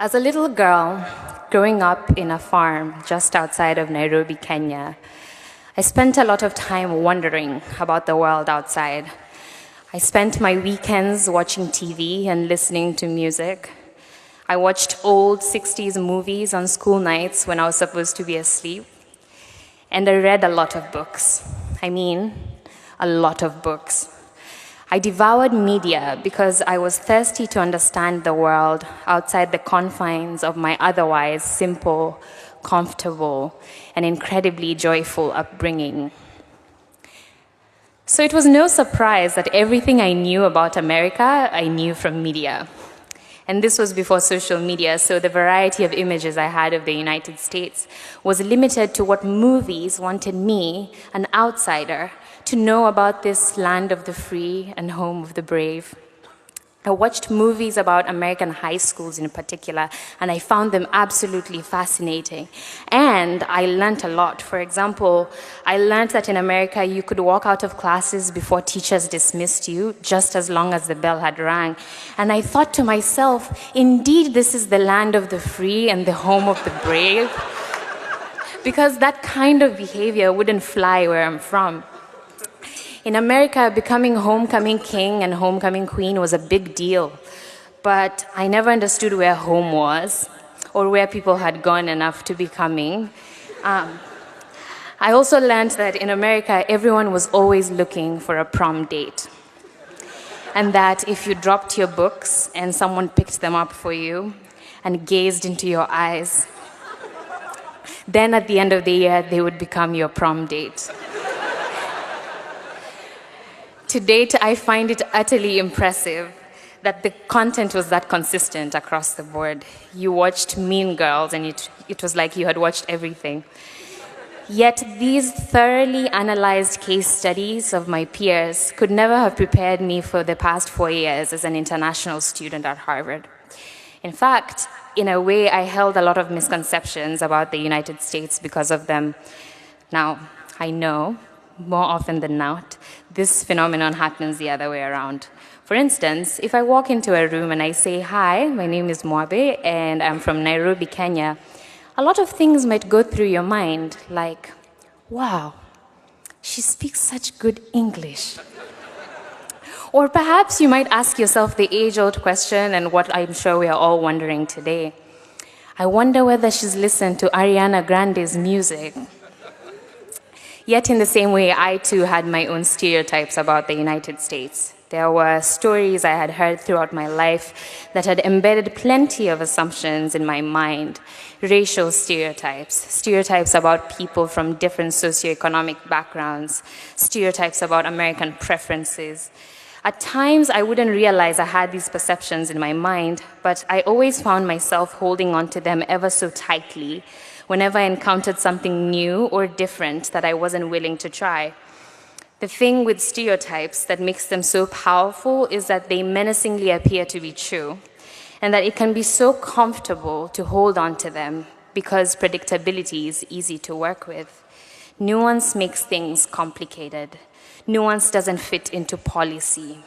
As a little girl, growing up in a farm just outside of Nairobi, Kenya, I spent a lot of time wondering about the world outside. I spent my weekends watching TV and listening to music. I watched old 60s movies on school nights when I was supposed to be asleep. And I read a lot of books. I mean, a lot of books. I devoured media because I was thirsty to understand the world outside the confines of my otherwise simple, comfortable, and incredibly joyful upbringing. So it was no surprise that everything I knew about America, I knew from media. And this was before social media, so the variety of images I had of the United States was limited to what movies wanted me, an outsider, to know about this land of the free and home of the brave. I watched movies about American high schools in particular, and I found them absolutely fascinating. And I learned a lot. For example, I learned that in America you could walk out of classes before teachers dismissed you, just as long as the bell had rang. And I thought to myself, indeed, this is the land of the free and the home of the brave. Because that kind of behavior wouldn't fly where I'm from. In America, becoming homecoming king and homecoming queen was a big deal, but I never understood where home was or where people had gone enough to be coming. I also learned that in America, everyone was always looking for a prom date, and that if you dropped your books and someone picked them up for you and gazed into your eyes, then at the end of the year, they would become your prom date. To date, I find it utterly impressive that the content was that consistent across the board. You watched Mean Girls, and it was like you had watched everything. Yet these thoroughly analyzed case studies of my peers could never have prepared me for the past 4 years as an international student at Harvard. In fact, in a way, I held a lot of misconceptions about the United States because of them. Now, I know, more often than not, this phenomenon happens the other way around. For instance, if I walk into a room and I say, "Hi, my name is Mwabe, and I'm from Nairobi, Kenya," a lot of things might go through your mind, like, "Wow, she speaks such good English." Or perhaps you might ask yourself the age-old question, and what I'm sure we are all wondering today. I wonder whether she's listened to Ariana Grande's music. Yet in the same way, I too had my own stereotypes about the United States. There were stories I had heard throughout my life that had embedded plenty of assumptions in my mind. Racial stereotypes, stereotypes about people from different socioeconomic backgrounds, stereotypes about American preferences. At times, I wouldn't realize I had these perceptions in my mind, but I always found myself holding on to them ever so tightly whenever I encountered something new or different that I wasn't willing to try. The thing with stereotypes that makes them so powerful is that they menacingly appear to be true, and that it can be so comfortable to hold on to them because predictability is easy to work with. Nuance makes things complicated. Nuance doesn't fit into policy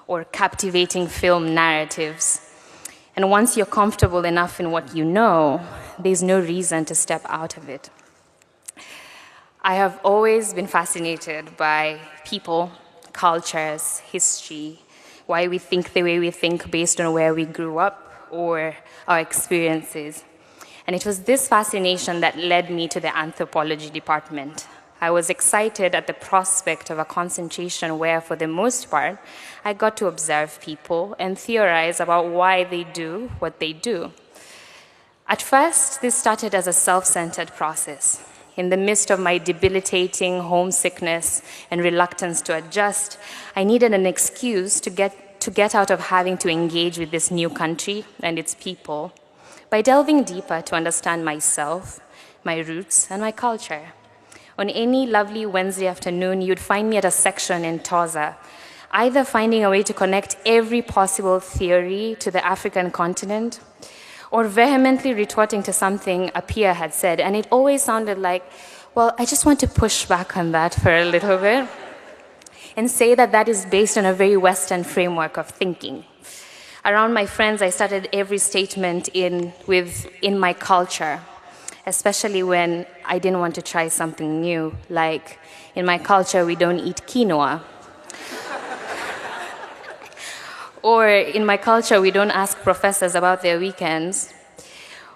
or captivating film narratives. And once you're comfortable enough in what you know, there's no reason to step out of it. I have always been fascinated by people, cultures, history, why we think the way we think based on where we grew up or our experiences. And it was this fascination that led me to the anthropology department. I was excited at the prospect of a concentration where, for the most part, I got to observe people and theorize about why they do what they do. At first, this started as a self-centered process. In the midst of my debilitating homesickness and reluctance to adjust, I needed an excuse to get out of having to engage with this new country and its people by delving deeper to understand myself, my roots, and my culture. On any lovely Wednesday afternoon, you'd find me at a section in Toza, either finding a way to connect every possible theory to the African continent, or vehemently retorting to something a peer had said, and it always sounded like, well, I just want to push back on that for a little bit and say that that is based on a very Western framework of thinking. Around my friends, I started every statement with "in my culture," especially when I didn't want to try something new, like, "In my culture, we don't eat quinoa." Or, "In my culture, we don't ask professors about their weekends,"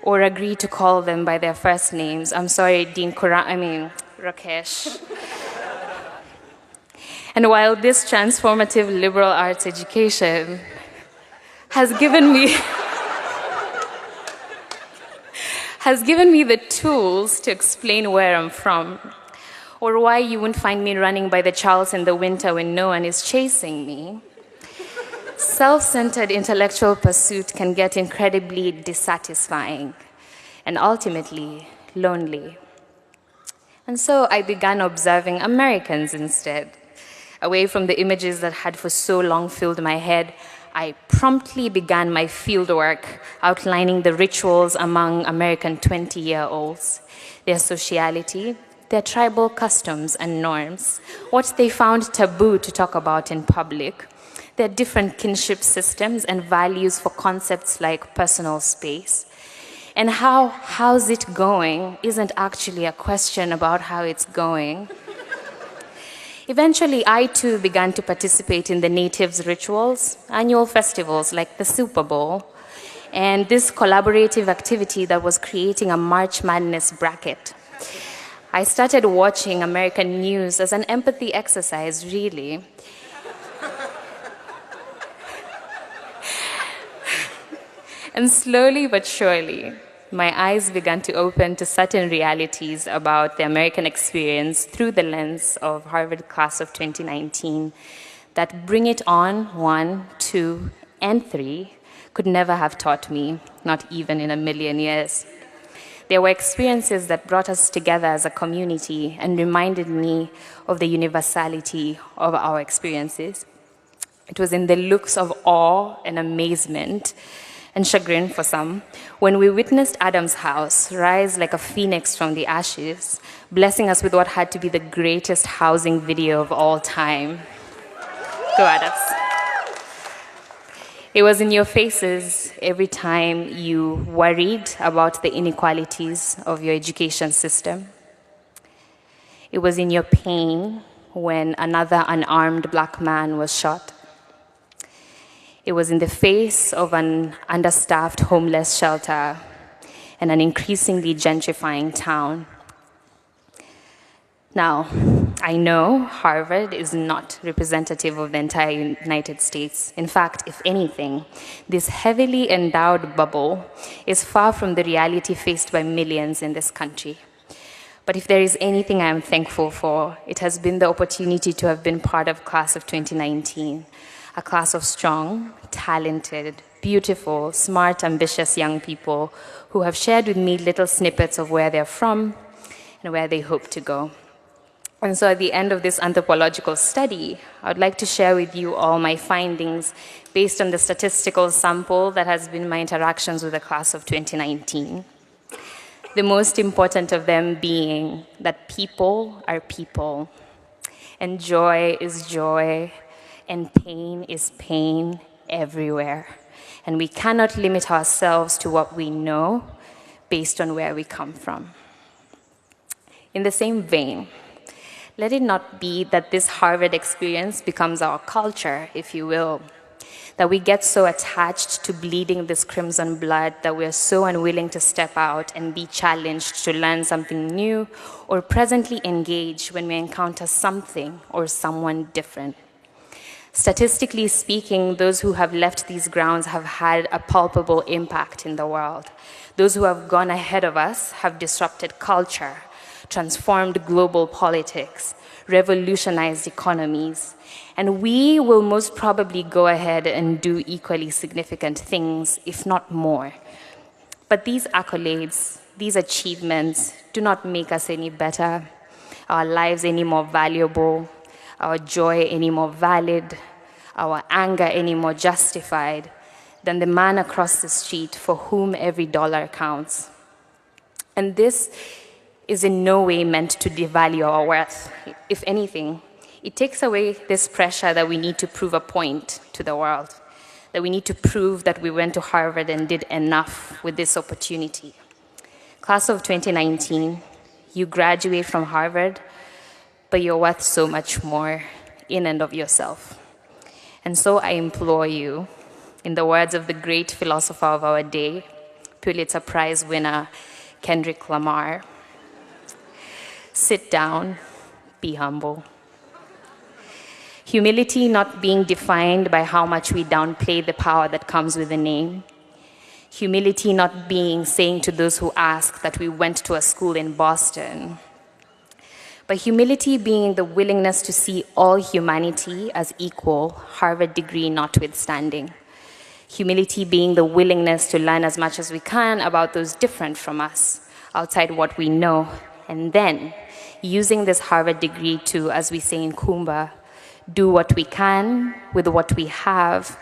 or agree to call them by their first names. I'm sorry, Rakesh. And while this transformative liberal arts education has given me the tools to explain where I'm from, or why you wouldn't find me running by the Charles in the winter when no one is chasing me, self-centered intellectual pursuit can get incredibly dissatisfying and ultimately lonely. And so I began observing Americans instead. Away from the images that had for so long filled my head, I promptly began my fieldwork outlining the rituals among American 20-year-olds, their sociality, their tribal customs and norms, what they found taboo to talk about in public, their different kinship systems and values for concepts like personal space, and how's it going isn't actually a question about how it's going. Eventually, I too began to participate in the natives' rituals, annual festivals like the Super Bowl, and this collaborative activity that was creating a March Madness bracket. I started watching American news as an empathy exercise, really. And slowly but surely, my eyes began to open to certain realities about the American experience through the lens of Harvard class of 2019 that Bring It On 1, 2, and 3 could never have taught me, not even in a million years. There were experiences that brought us together as a community and reminded me of the universality of our experiences. It was in the looks of awe and amazement and chagrin for some, when we witnessed Adam's house rise like a phoenix from the ashes, blessing us with what had to be the greatest housing video of all time. Go Adams. It was in your faces every time you worried about the inequalities of your education system. It was in your pain when another unarmed black man was shot. It was in the face of an understaffed homeless shelter and an increasingly gentrifying town. Now, I know Harvard is not representative of the entire United States. In fact, if anything, this heavily endowed bubble is far from the reality faced by millions in this country. But if there is anything I am thankful for, it has been the opportunity to have been part of class of 2019. A class of strong, talented, beautiful, smart, ambitious young people who have shared with me little snippets of where they're from and where they hope to go. And so at the end of this anthropological study, I would like to share with you all my findings based on the statistical sample that has been my interactions with the class of 2019. The most important of them being that people are people, and joy is joy, and pain is pain everywhere. And we cannot limit ourselves to what we know based on where we come from. In the same vein, let it not be that this Harvard experience becomes our culture, if you will, that we get so attached to bleeding this crimson blood that we're so unwilling to step out and be challenged to learn something new or presently engage when we encounter something or someone different. Statistically speaking, those who have left these grounds have had a palpable impact in the world. Those who have gone ahead of us have disrupted culture, transformed global politics, revolutionized economies, and we will most probably go ahead and do equally significant things, if not more. But these accolades, these achievements, do not make us any better, our lives any more valuable, our joy any more valid, our anger any more justified than the man across the street for whom every dollar counts. And this is in no way meant to devalue our worth. If anything, it takes away this pressure that we need to prove a point to the world, that we need to prove that we went to Harvard and did enough with this opportunity. Class of 2019, you graduate from Harvard, but you're worth so much more in and of yourself. And so I implore you, in the words of the great philosopher of our day, Pulitzer Prize winner Kendrick Lamar, sit down, be humble. Humility not being defined by how much we downplay the power that comes with a name. Humility not being saying to those who ask that we went to a school in Boston. But humility being the willingness to see all humanity as equal, Harvard degree notwithstanding. Humility being the willingness to learn as much as we can about those different from us, outside what we know, and then using this Harvard degree to, as we say in Kumba, do what we can with what we have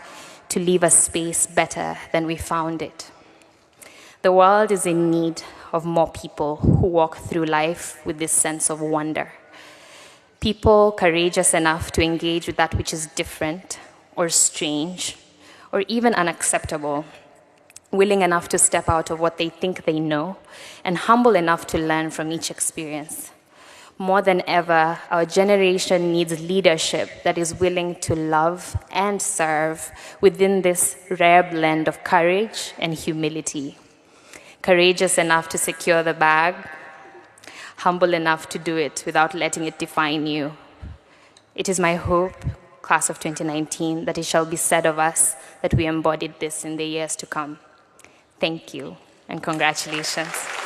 to leave a space better than we found it. The world is in need of more people who walk through life with this sense of wonder. People courageous enough to engage with that which is different or strange or even unacceptable, willing enough to step out of what they think they know, and humble enough to learn from each experience. More than ever, our generation needs leadership that is willing to love and serve within this rare blend of courage and humility. Courageous enough to secure the bag, humble enough to do it without letting it define you. It is my hope, class of 2019, that it shall be said of us that we embodied this in the years to come. Thank you, and congratulations.